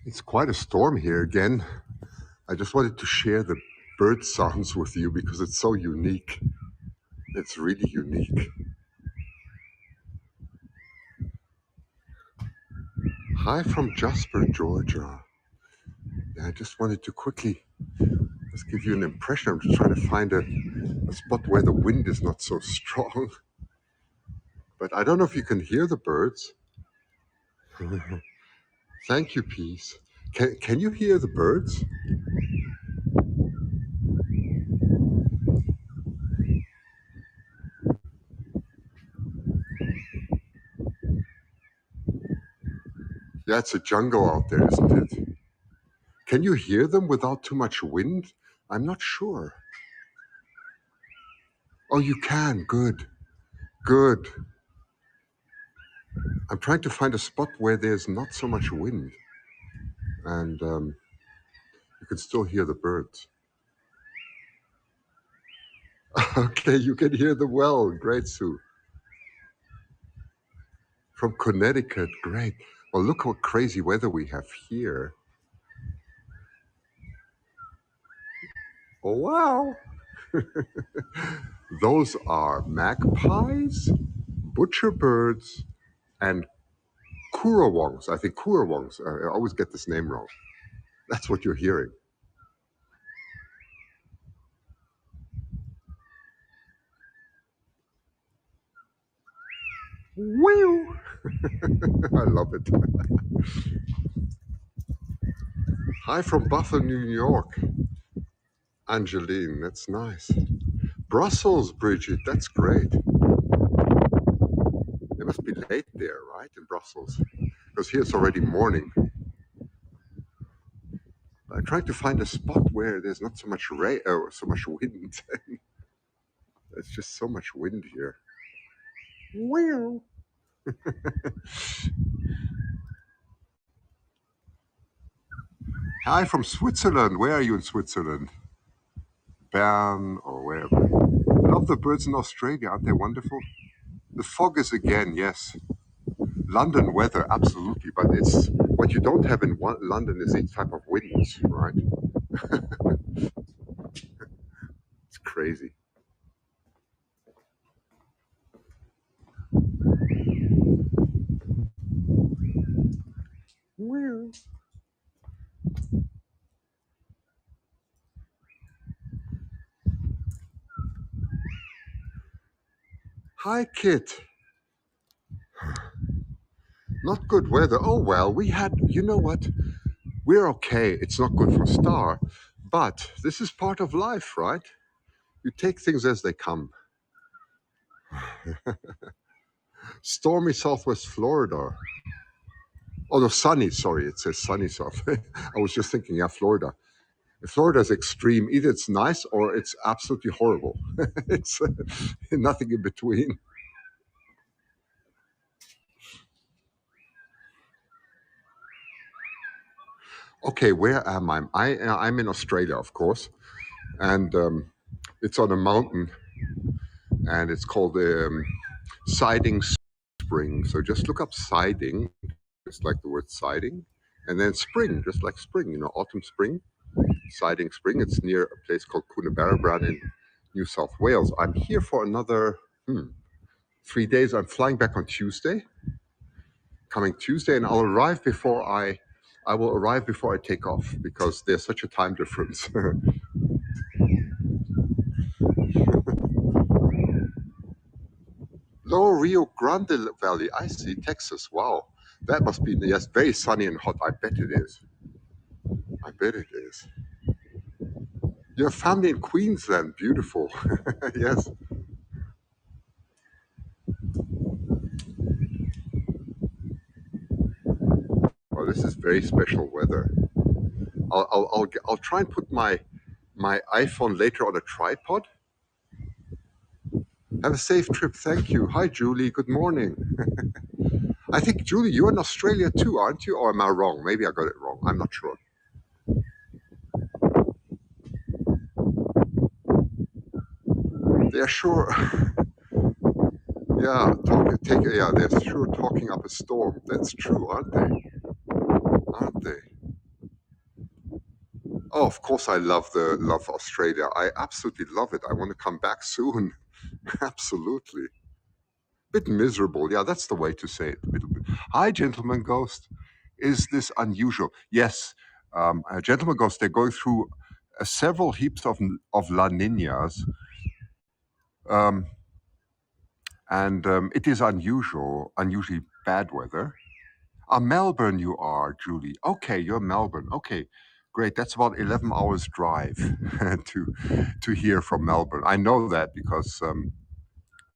It's quite a storm here again. I just wanted to share the bird sounds with you because it's so unique. It's really unique. Hi from Jasper, Georgia. Yeah, I just wanted to quickly just give you an impression. I'm just trying to find a spot where the wind is not so strong. But I don't know if you can hear the birds. Thank you, Peace. Can you hear the birds? Yeah, it's a jungle out there, isn't it? Can you hear them without too much wind? I'm not sure. Oh, you can. Good. Good. I'm trying to find a spot where there's not so much wind and you can still hear the birds. Okay, you can hear them well. Great, Sue. From Connecticut. Great. Well, look what crazy weather we have here. Oh, wow. Those are magpies, butcher birds, and currawongs. I think currawongs. I always get this name wrong. That's what you're hearing. Woo! I love it. Hi from Buffalo, New York. Angeline, that's nice. Brussels, Bridget, that's great. It must be late there, right, in Brussels? Because here it's already morning. I'm trying to find a spot where there's not so much rain or so much wind. There's just so much wind here. Wow. Hi from Switzerland. Where are you in Switzerland? Bern or wherever. I love the birds in Australia. Aren't they wonderful? The fog is again, yes. London weather, absolutely. But it's what you don't have in London is these type of winds, right? It's crazy. Wow. Hi, Kit. Not good weather. Oh, well, we had, you know what? We're okay. It's not good for Star, but this is part of life, right? You take things as they come. Stormy Southwest Florida. Oh, no, sunny. Sorry, it says sunny South. I was just thinking, yeah, Florida. Florida is extreme. Either it's nice or it's absolutely horrible. It's nothing in between. Okay, where am I? I'm in Australia, of course, and it's on a mountain, and it's called Siding Spring. So just look up Siding, just like the word siding, and then spring, just like spring. Autumn, spring, Siding Spring. It's near a place called Coonabarabran in New South Wales. I'm here for another 3 days. I'm flying back on Tuesday, coming Tuesday, and I will arrive before I take off because there's such a time difference. Lower Rio Grande Valley, I see, Texas. Wow, that must be, yes, very sunny and hot. I bet it is. I bet it is. Your family in Queensland, beautiful. Yes. Well, this is very special weather. I'll try and put my iPhone later on a tripod. Have a safe trip. Thank you. Hi, Julie. Good morning. I think, Julie, you're in Australia too, aren't you? Or am I wrong? Maybe I got it wrong. I'm not sure. They're sure, yeah, they're sure talking up a storm. That's true, aren't they? Aren't they? Oh, of course, I love Australia. I absolutely love it. I want to come back soon. Absolutely. Bit miserable. Yeah, that's the way to say it. Hi, gentleman ghost. Is this unusual? Yes, gentleman ghost. They're going through several heaps of La Ninas, um, and it is unusually bad weather. Melbourne, you are, Julie. Okay, you're Melbourne. Okay, great. That's about 11 hours drive to here from Melbourne. I know that because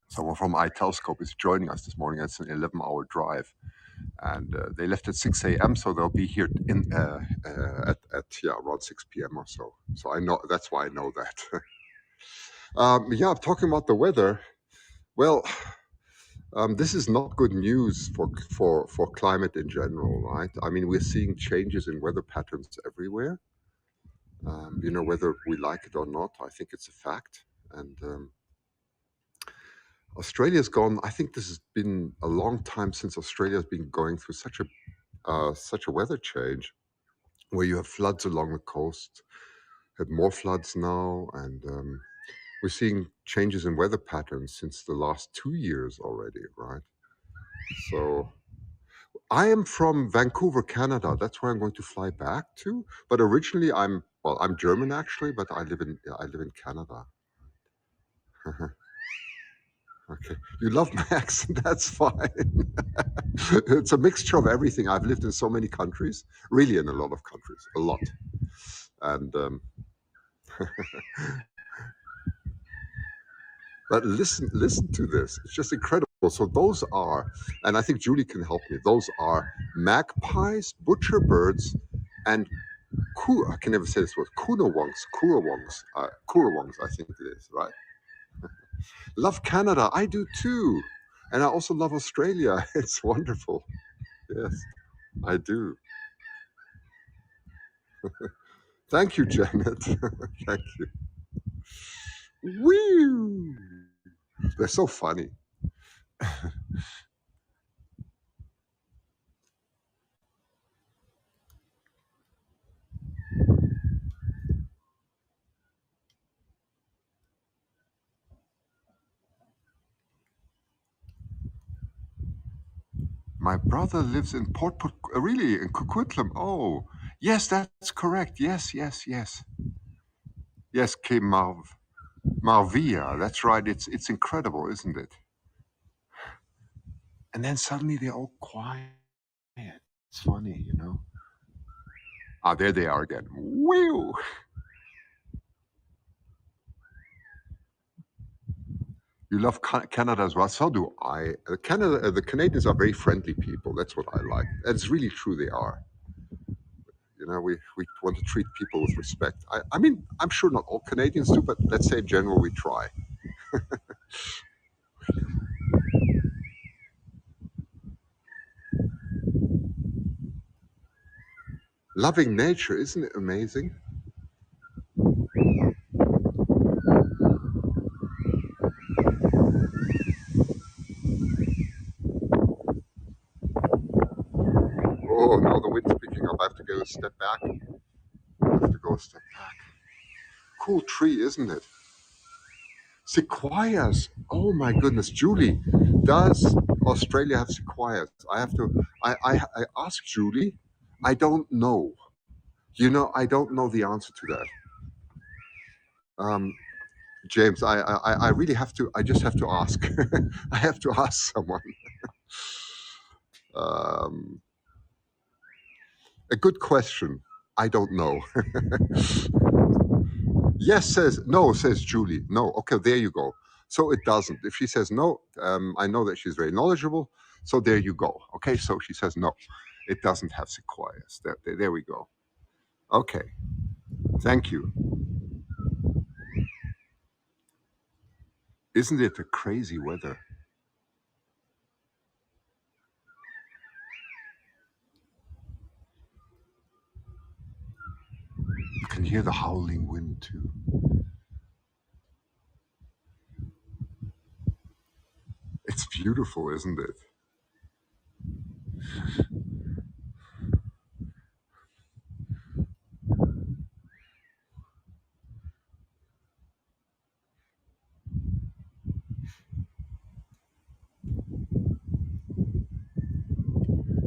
someone from iTelescope is joining us this morning. It's an 11-hour drive, and they left at 6 a.m. So they'll be here at around 6 p.m. or so. So I know that's why I know that. Yeah, talking about the weather. Well, this is not good news for climate in general, right? I mean, we're seeing changes in weather patterns everywhere. Whether we like it or not, I think it's a fact. And Australia's gone. I think this has been a long time since Australia's been going through such a weather change, where you have floods along the coast, had more floods now, and we're seeing changes in weather patterns since the last 2 years already, right? So I am from Vancouver, Canada. That's where I'm going to fly back to. But originally, I'm German actually, but I live in Canada. Okay, you love my accent. That's fine. It's a mixture of everything. I've lived in so many countries, really in a lot of countries, a lot. And but listen to this. It's just incredible. So those are, and I think Julie can help me. Those are magpies, butcher birds, and I can never say this word. Currawongs. I think it is right. Love Canada. I do too, and I also love Australia. It's wonderful. Yes, I do. Thank you, Janet. Thank you. Woo! They're so funny. My brother lives in really in Coquitlam. Oh, yes, that's correct. Yes. Yes, Marvia. That's right. It's incredible, isn't it? And then suddenly they're all quiet. It's funny. Ah, there they are again. Woo! You love Canada as well. So do I. The Canadians are very friendly people. That's what I like. It's really true. They are. We want to treat people with respect. I mean, I'm sure not all Canadians do, but let's say in general we try. Loving nature, isn't it amazing? Oh, now the wind's picking up. I have to go a step back. Cool tree, isn't it? Sequoias. Oh my goodness, Julie, does Australia have sequoias? I have to. I asked Julie. I don't know. I don't know the answer to that. Um, James, I really have to. I just have to ask. I have to ask someone. Um, a good question. I don't know. Yes says no, says Julie. No. Okay, there you go. So it doesn't. If she says no, I know that she's very knowledgeable. So there you go. Okay, so she says no, it doesn't have sequoias. There we go. Okay, thank you. Isn't it a crazy weather? You can hear the howling wind too. It's beautiful, isn't it?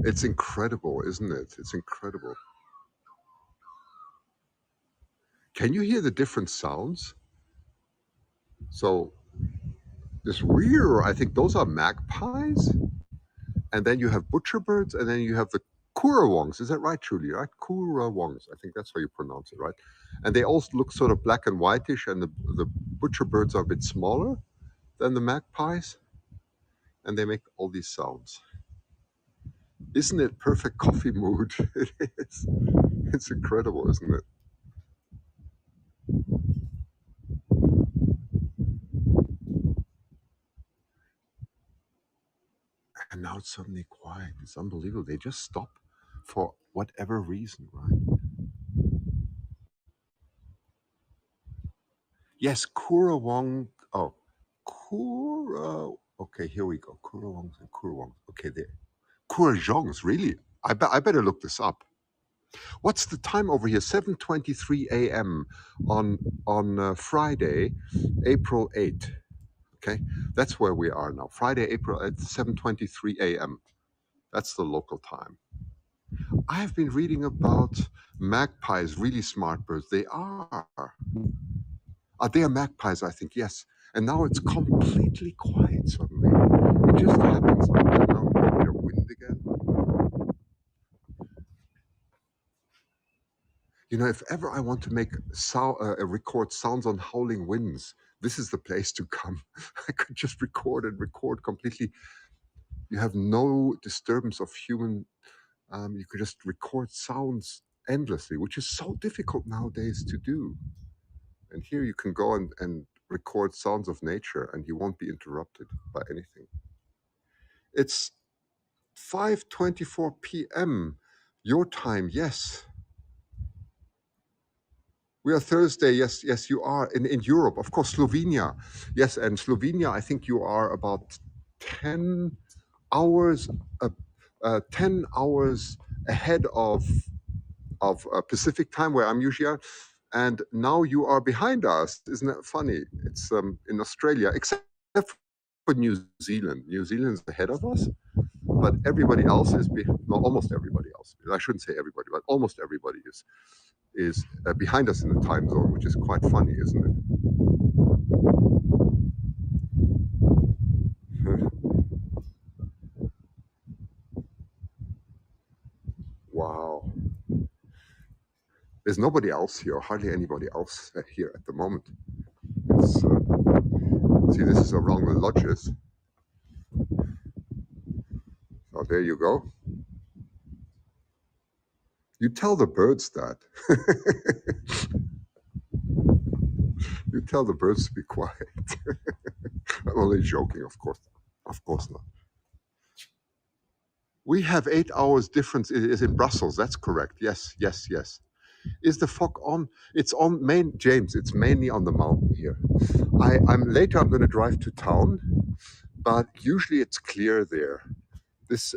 It's incredible, isn't it? It's incredible. Can you hear the different sounds? So this weird, I think those are magpies, and then you have butcherbirds, and then you have the currawongs. Is that right, Julie? Right, currawongs. I think that's how you pronounce it, right? And they all look sort of black and whitish, and the butcherbirds are a bit smaller than the magpies, and they make all these sounds. Isn't it perfect coffee mood? It is. It's incredible, isn't it? And now it's suddenly quiet. It's unbelievable. They just stop for whatever reason, right? Yes, Currawong. Oh, Kura. Okay, here we go. Currawongs and Currawongs. Okay, there. Currajongs, really? I better look this up. What's the time over here? 7:23 a.m. on Friday, April 8th. Okay, that's where we are now. Friday, April at 7:23 a.m. That's the local time. I have been reading about magpies, really smart birds. They are. They are magpies, I think, yes. And now it's completely quiet suddenly. It just happens like that. Now we get a bit of wind again. You know, if ever I want to make record sounds on howling winds, this is the place to come. I could just record and record completely. You have no disturbance of human. You could just record sounds endlessly, which is so difficult nowadays to do. And here you can go and record sounds of nature, and you won't be interrupted by anything. It's 5:24 p.m. your time. Yes, we are Thursday. Yes, yes, you are in Europe, of course. Slovenia, yes, and Slovenia. I think you are about 10 hours, 10 hours ahead of Pacific time, where I'm usually at. And now you are behind us. Isn't that funny? It's in Australia, except for New Zealand. New Zealand's ahead of us, but everybody else is well, almost everybody else. I shouldn't say everybody, but almost everybody is behind us in the time zone, which is quite funny, isn't it? Wow. There's nobody else here, hardly anybody else here at the moment. See, this is around the lodges. Oh, there you go. You tell the birds that. You tell the birds to be quiet. I'm only joking, of course. Of course not. We have 8 hours difference. It is in Brussels. That's correct. Yes, yes, yes. Is the fog on? It's on James. It's mainly on the mountain here. I'm later. I'm going to drive to town, but usually it's clear there. This.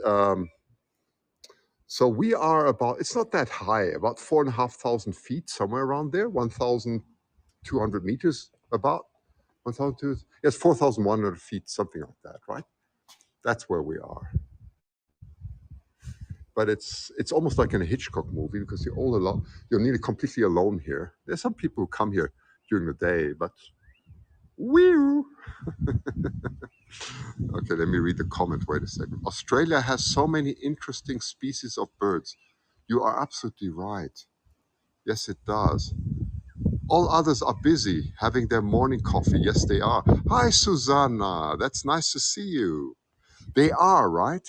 So we are about. It's not that high. About 4,500 feet, somewhere around there. 1,200 meters. About 1,200. Yes, 4,100 feet, something like that. Right. That's where we are. But it's almost like in a Hitchcock movie because you're all alone. You're nearly completely alone here. There's some people who come here during the day, but woo. Okay, let me read the comment. Wait a second. Australia has so many interesting species of birds. You are absolutely right. Yes, it does. All others are busy having their morning coffee. Yes, they are. Hi, Susanna. That's nice to see you. They are, right?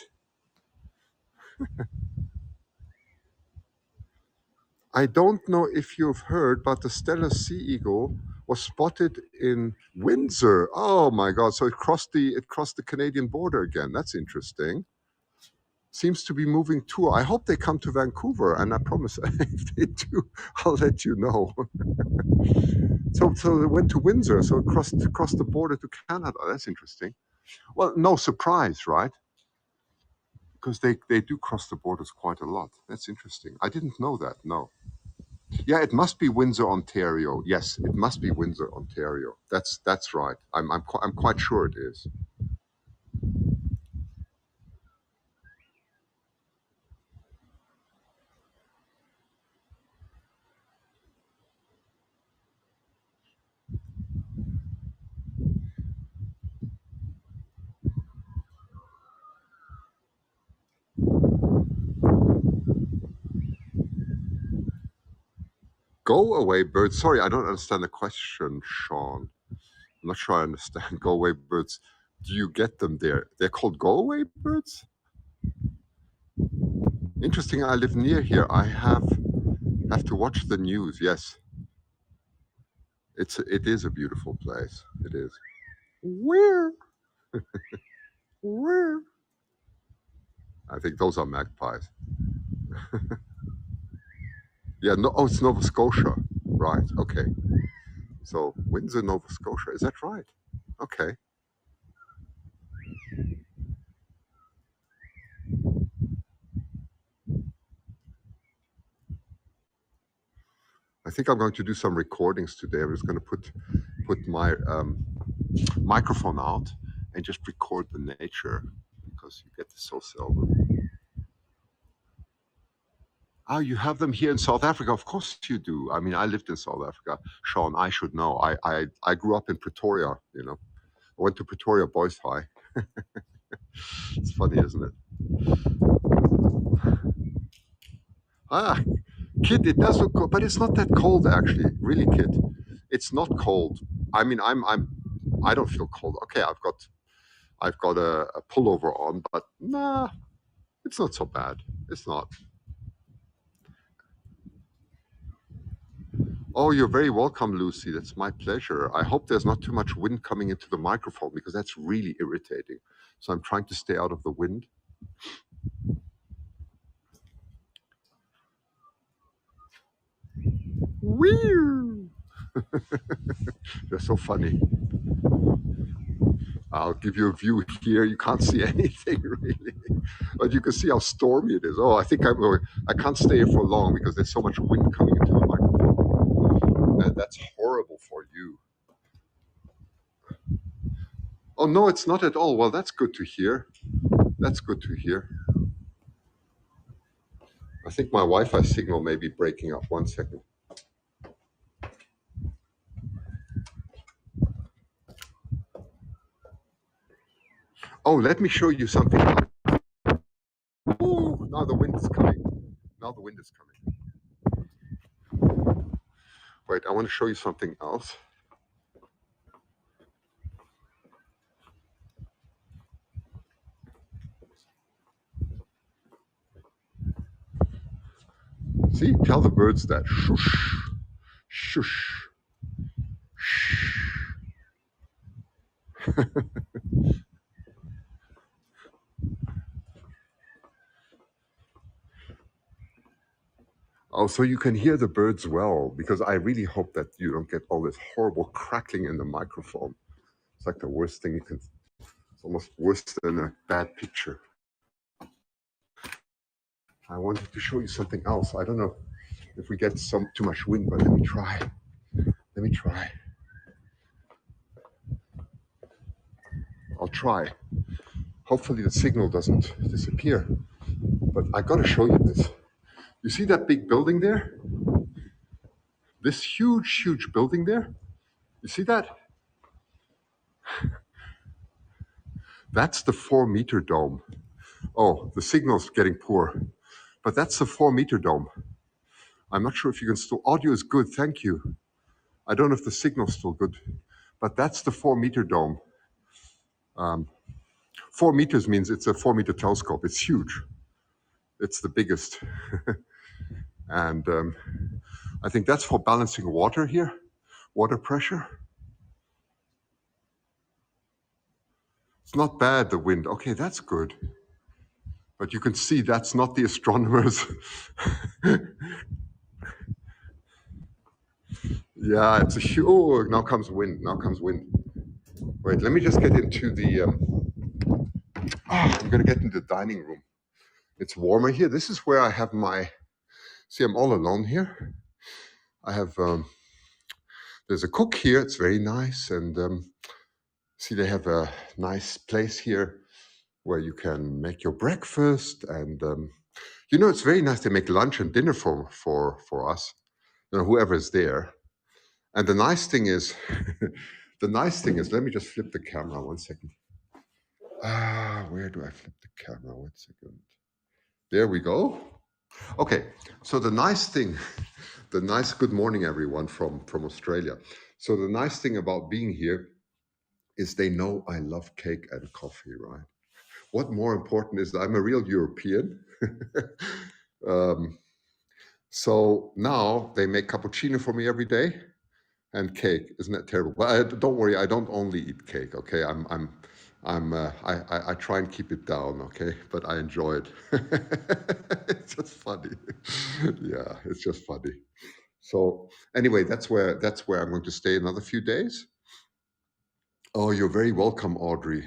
I don't know if you've heard, but the Steller sea eagle was spotted in Windsor. Oh my God! So it crossed the Canadian border again. That's interesting. Seems to be moving too. I hope they come to Vancouver, and I promise if they do, I'll let you know. So it went to Windsor. So it crossed the border to Canada. That's interesting. Well, no surprise, right? Because they do cross the borders quite a lot. That's interesting. I didn't know that. No. Yeah, it must be Windsor, Ontario. Yes, it must be Windsor, Ontario. That's right. I'm quite sure it is. Go away birds. Sorry, I don't understand the question, Sean. I'm not sure I understand. Go away birds. Do you get them there? They're called go away birds? Interesting. I live near here. I have to watch the news. Yes, it is a beautiful place. It is. Where? Where? I think those are magpies. Yeah. No. Oh, it's Nova Scotia. Right. Okay. So Windsor, Nova Scotia. Is that right? Okay. I think I'm going to do some recordings today. I'm just going to put my microphone out and just record the nature because you get this so seldom. Oh, you have them here in South Africa? Of course you do. I mean, I lived in South Africa. Sean, I should know. I grew up in Pretoria. You know, I went to Pretoria Boys High. It's funny, isn't it? Ah, Kid, it does look cold, but it's not that cold actually. Really, Kid, it's not cold. I mean, I don't feel cold. Okay, I've got a pullover on, but nah, it's not so bad. It's not. Oh, you're very welcome, Lucy. That's my pleasure. I hope there's not too much wind coming into the microphone because that's really irritating. So I'm trying to stay out of the wind. Woo! They're so funny. I'll give you a view here. You can't see anything really, but you can see how stormy it is. Oh, I think I can't stay here for long because there's so much wind coming into the microphone. And that's horrible for you. Oh no, it's not at all. Well, that's good to hear. That's good to hear. I think my Wi-Fi signal may be breaking up. 1 second. Oh, let me show you something. Ooh, now the wind is coming. Now the wind is coming. Wait, I want to show you something else. See, tell the birds that. Shush. Shush. Shh. Oh, so you can hear the birds well, because I really hope that you don't get all this horrible crackling in the microphone. It's like the worst thing you can. It's almost worse than a bad picture. I wanted to show you something else. I don't know if we get too much wind, but let me try. Let me try. I'll try. Hopefully the signal doesn't disappear. But I got to show you this. You see that big building there? This huge, huge building there? You see that? That's the 4-meter dome. Oh, the signal's getting poor. But that's the 4-meter dome. I'm not sure if you can still. Audio is good, thank you. I don't know if the signal's still good. But that's the 4-meter dome. 4 meters means it's a 4-meter telescope. It's huge. It's the biggest. And I think that's for balancing water here, water pressure. It's not bad, the wind. Okay, that's good. But you can see that's not the astronomers. Yeah, it's a huge. Oh, now comes wind. Now comes wind. Wait, let me just get into the. I'm going to get into the dining room. It's warmer here. This is where I have my. See, I'm all alone here. I have. There's a cook here. It's very nice. And see, they have a nice place here where you can make your breakfast. And, you know, it's very nice. They make lunch and dinner for us, you know, whoever is there. And the nice thing is, let me just flip the camera 1 second. Where do I flip the camera? 1 second. There we go. Okay, so the nice thing the nice good morning, everyone from Australia. So the nice thing about being here is they know I love cake and coffee, right? What more important is that I'm a real European. um, so now they make cappuccino for me every day and cake. Isn't that terrible? But don't worry, I don't only eat cake. Okay, I try and keep it down. Okay, but I enjoy it. It's just funny. Yeah, it's just funny. So anyway, that's where I'm going to stay another few days. Oh, you're very welcome, Audrey.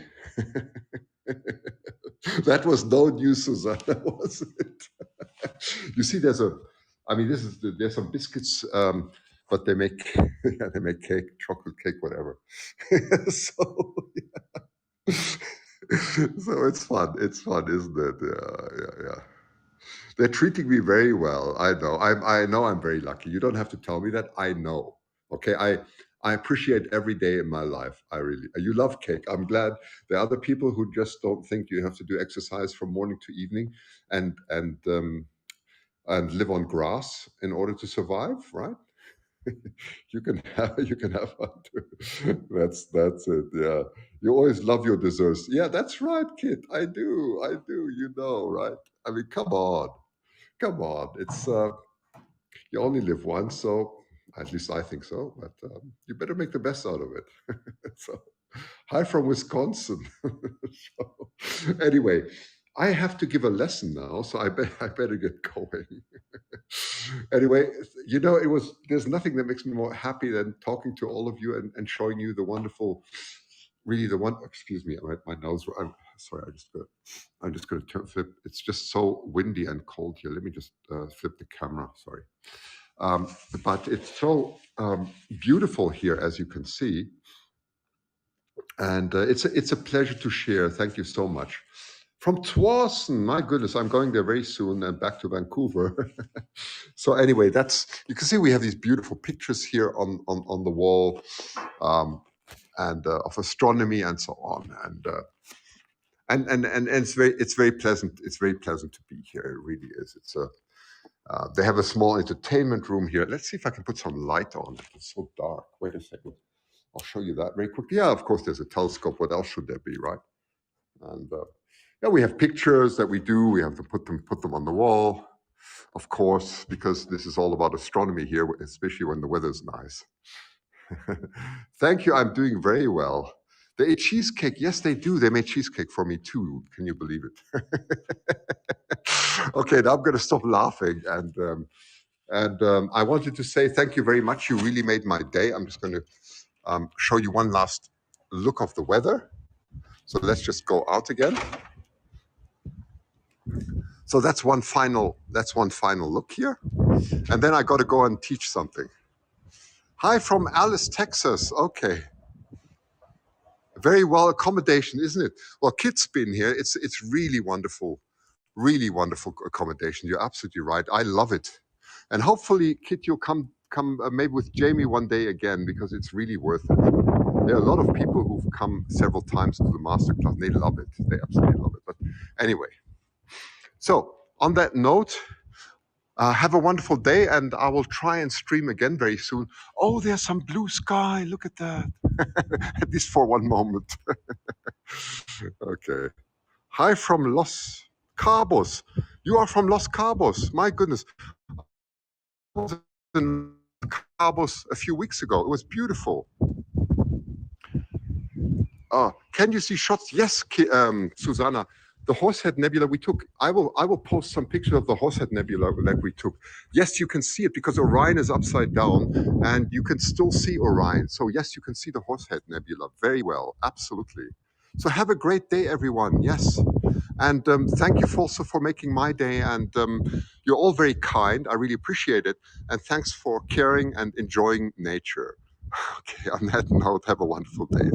That was no news, Susanna, was it? You see, I mean, there's some biscuits, but they make, yeah, they make cake, chocolate cake, whatever. So, so it's fun, isn't it? Yeah. They're treating me very well. I know I'm very lucky. You don't have to tell me that. I know. Okay. I appreciate every day in my life. I really. You love cake. I'm glad. There are other people who just don't think you have to do exercise from morning to evening, and live on grass in order to survive. Right? You can have fun too. That's it. Yeah. You always love your desserts. Yeah, that's right, kid. I do. You know, right? I mean, come on. Come on, it's you only live once, so at least I think so. But you better make the best out of it. So, hi from Wisconsin. So, anyway, I have to give a lesson now, so I better get going. Anyway, there's nothing that makes me more happy than talking to all of you and showing you the wonderful, really the one. Excuse me, my nose. I'm sorry. I'm just going to flip. It's just so windy and cold here. Let me just flip the camera. Sorry. But it's so beautiful here, as you can see, and it's a pleasure to share. Thank you so much. From Twarsen, my goodness, I'm going there very soon and back to Vancouver. So anyway, you can see we have these beautiful pictures here on the wall, and of astronomy and so on, and it's very pleasant. It's very pleasant to be here. It really is. They have a small entertainment room here. Let's see if I can put some light on. It's so dark. Wait a second. I'll show you that very quickly. Yeah, of course, there's a telescope. What else should there be, right? And yeah, we have pictures that we do. We have to put them on the wall, of course, because this is all about astronomy here, especially when the weather's nice. Thank you. I'm doing very well. They ate cheesecake. Yes, they do. They made cheesecake for me too. Can you believe it? Okay, now I'm going to stop laughing. And I wanted to say thank you very much. You really made my day. I'm just going to show you one last look of the weather. So let's just go out again. So that's one final look here. And then I got to go and teach something. Hi from Alice, Texas. Okay. Very well accommodation, isn't it? Well, Kit's been here. It's really wonderful accommodation. You're absolutely right. I love it. And hopefully, Kit, you'll come maybe with Jamie one day again, because it's really worth it. There are a lot of people who've come several times to the masterclass. And they love it. They absolutely love it. But anyway, so on that note, have a wonderful day, and I will try and stream again very soon. Oh, there's some blue sky. Look at that. At least for one moment. Okay. Hi from Los Cabos. You are from Los Cabos. My goodness. I was in Cabos a few weeks ago. It was beautiful. Can you see shots? Yes, Susanna. The Horsehead Nebula we took. I will post some pictures of the Horsehead Nebula that we took. Yes, you can see it because Orion is upside down, and you can still see Orion. So yes, you can see the Horsehead Nebula very well. Absolutely. So have a great day, everyone. Yes, and thank you also for making my day. And you're all very kind. I really appreciate it. And thanks for caring and enjoying nature. Okay. On that note, have a wonderful day.